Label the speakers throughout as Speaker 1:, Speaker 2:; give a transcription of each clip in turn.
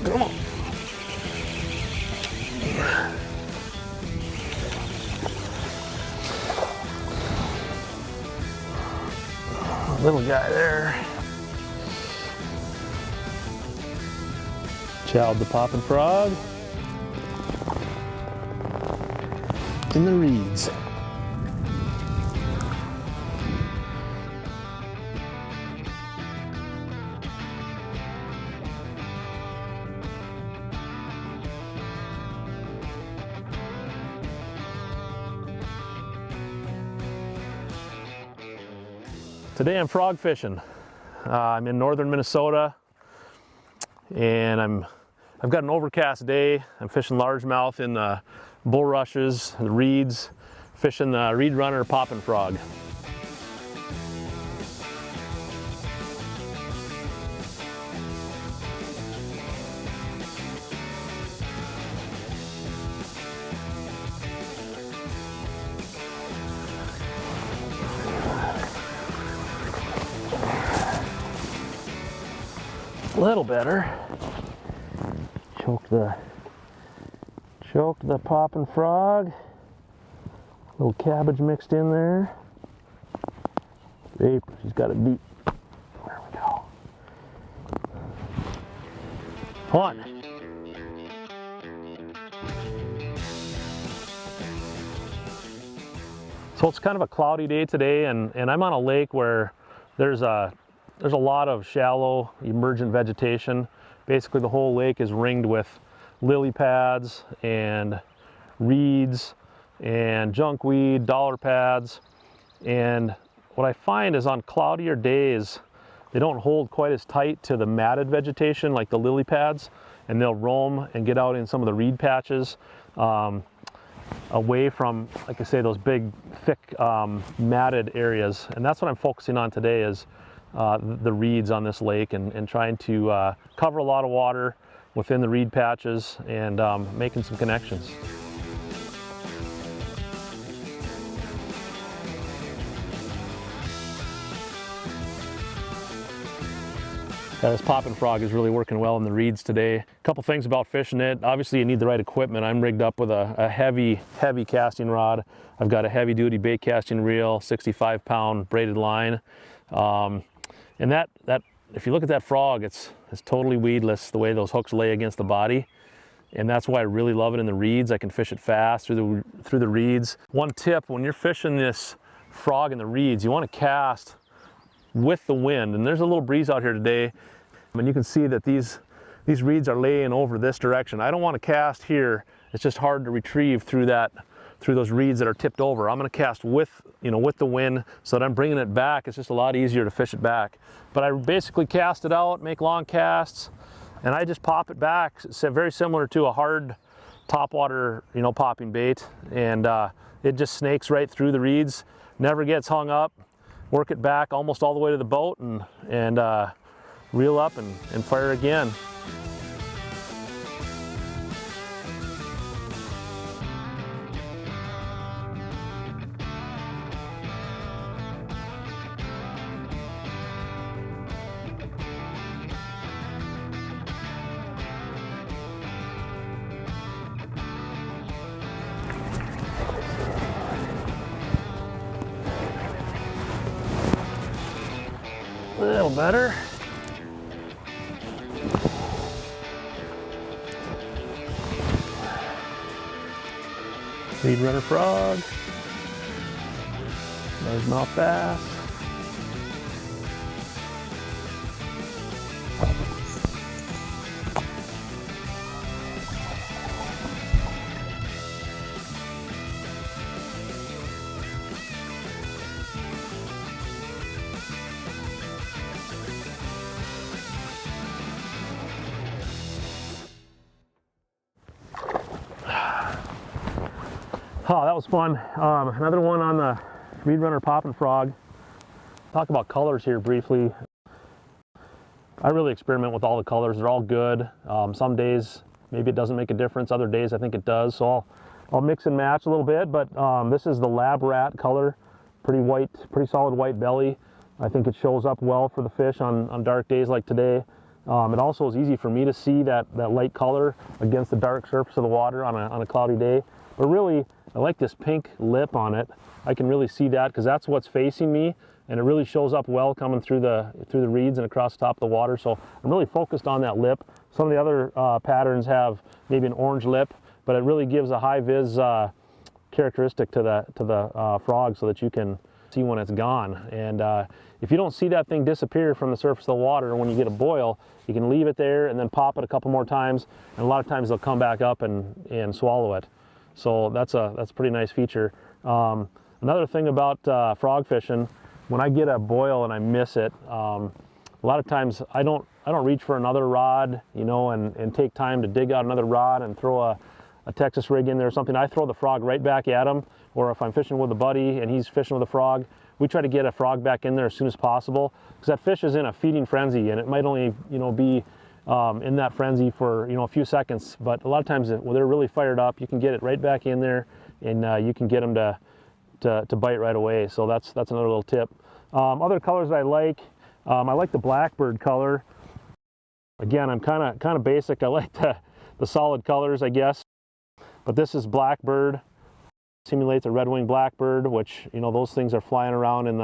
Speaker 1: Come on. Little guy there. Chowed the poppin' frog in the reeds. Today I'm frog fishing. I'm in northern Minnesota, and I've got an overcast day. I'm fishing largemouth in the bulrushes, the reeds, fishing the Reed-Runner Poppin Frog. A little better. Choked the poppin' frog. A little cabbage mixed in there. Vapor, she's got it deep. There we go. On. So it's kind of a cloudy day today, and I'm on a lake where there's a lot of shallow emergent vegetation. Basically the whole lake is ringed with lily pads and reeds and junkweed, dollar pads. And what I find is on cloudier days, they don't hold quite as tight to the matted vegetation like the lily pads, and they'll roam and get out in some of the reed patches away from, like I say, those big, thick, matted areas. And that's what I'm focusing on today is the reeds on this lake, and trying to cover a lot of water within the reed patches, and making some connections. Yeah, this poppin' frog is really working well in the reeds today. A couple things about fishing it. Obviously you need the right equipment. I'm rigged up with a heavy casting rod. I've got a heavy duty bait casting reel, 65-pound braided line. And that if you look at that frog, it's totally weedless the way those hooks lay against the body. And that's why I really love it in the reeds. I can fish it fast through the reeds. One tip, when you're fishing this frog in the reeds, you want to cast with the wind. And there's a little breeze out here today, and you can see that these reeds are laying over this direction. I don't want to cast here. It's just hard to retrieve through those reeds that are tipped over. I'm going to cast with the wind, so that I'm bringing it back. It's just a lot easier to fish it back. But I basically cast it out, make long casts, and I just pop it back. It's very similar to a hard topwater, popping bait, and it just snakes right through the reeds, never gets hung up. Work it back almost all the way to the boat, and reel up and fire again. A little better. Reed-Runner frog, largemouth bass. Oh, that was fun. Another one on the Reed-Runner Poppin Frog. Talk about colors here briefly. I really experiment with all the colors. They're all good. Some days maybe it doesn't make a difference. Other days I think it does. So I'll mix and match a little bit, but this is the lab rat color, pretty white, pretty solid white belly. I think it shows up well for the fish on dark days like today. It also is easy for me to see that light color against the dark surface of the water on a cloudy day. But really, I like this pink lip on it. I can really see that because that's what's facing me, and it really shows up well coming through the reeds and across the top of the water. So I'm really focused on that lip. Some of the other patterns have maybe an orange lip, but it really gives a high vis characteristic to the frog so that you can see when it's gone. And if you don't see that thing disappear from the surface of the water when you get a boil, you can leave it there and then pop it a couple more times, and a lot of times they'll come back up and swallow it. So that's a pretty nice feature. Another thing about frog fishing, when I get a boil and I miss it, a lot of times I don't reach for another rod, you know, and take time to dig out another rod and throw a Texas rig in there or something. I throw the frog right back at him, or if I'm fishing with a buddy and he's fishing with a frog, we try to get a frog back in there as soon as possible, because that fish is in a feeding frenzy, and it might only, you know, be in that frenzy for, you know, a few seconds, but a lot of times when they're really fired up, you can get it right back in there, and you can get them to bite right away. So that's another little tip. Other colors I like the blackbird color. Again, I'm kind of basic. I like the solid colors, I guess. But this is blackbird. Simulates a red-winged blackbird, which, you know, those things are flying around in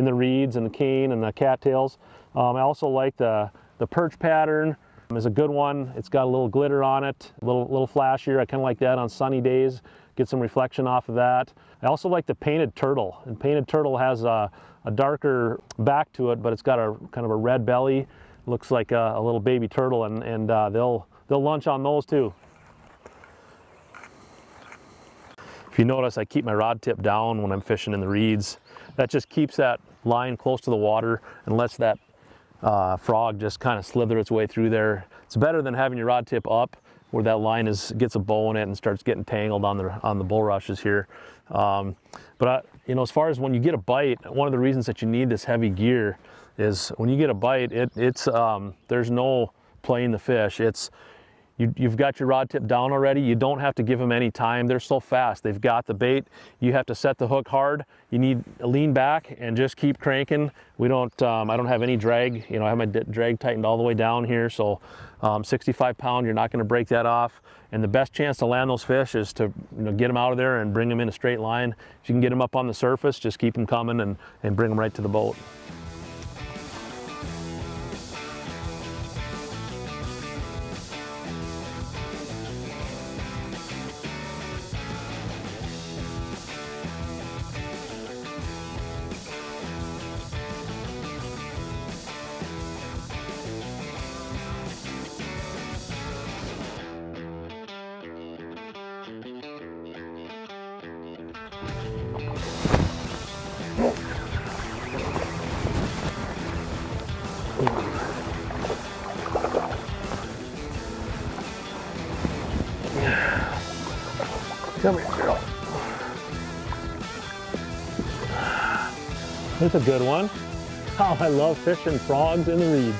Speaker 1: the reeds and the cane and the cattails. I also like the perch pattern. Is a good one. It's got a little glitter on it, a little flashier. I kind of like that on sunny days. Get some reflection off of that. I also like the painted turtle. And painted turtle has a darker back to it, but it's got a kind of a red belly. Looks like a little baby turtle, and they'll lunch on those too. If you notice, I keep my rod tip down when I'm fishing in the reeds. That just keeps that line close to the water and lets that frog just kind of slither its way through there. It's better than having your rod tip up where that line gets a bow in it and starts getting tangled on the bulrushes here. You know, as far as when you get a bite, one of the reasons that you need this heavy gear is when you get a bite, there's no playing the fish. You've got your rod tip down already. You don't have to give them any time. They're so fast. They've got the bait. You have to set the hook hard. You need to lean back and just keep cranking. I don't have any drag. You know, I have my drag tightened all the way down here. So 65 pound, you're not going to break that off. And the best chance to land those fish is to, you know, get them out of there and bring them in a straight line. If you can get them up on the surface, just keep them coming and bring them right to the boat. Come here, girl. It's a good one. Oh, I love fishing frogs in the reeds.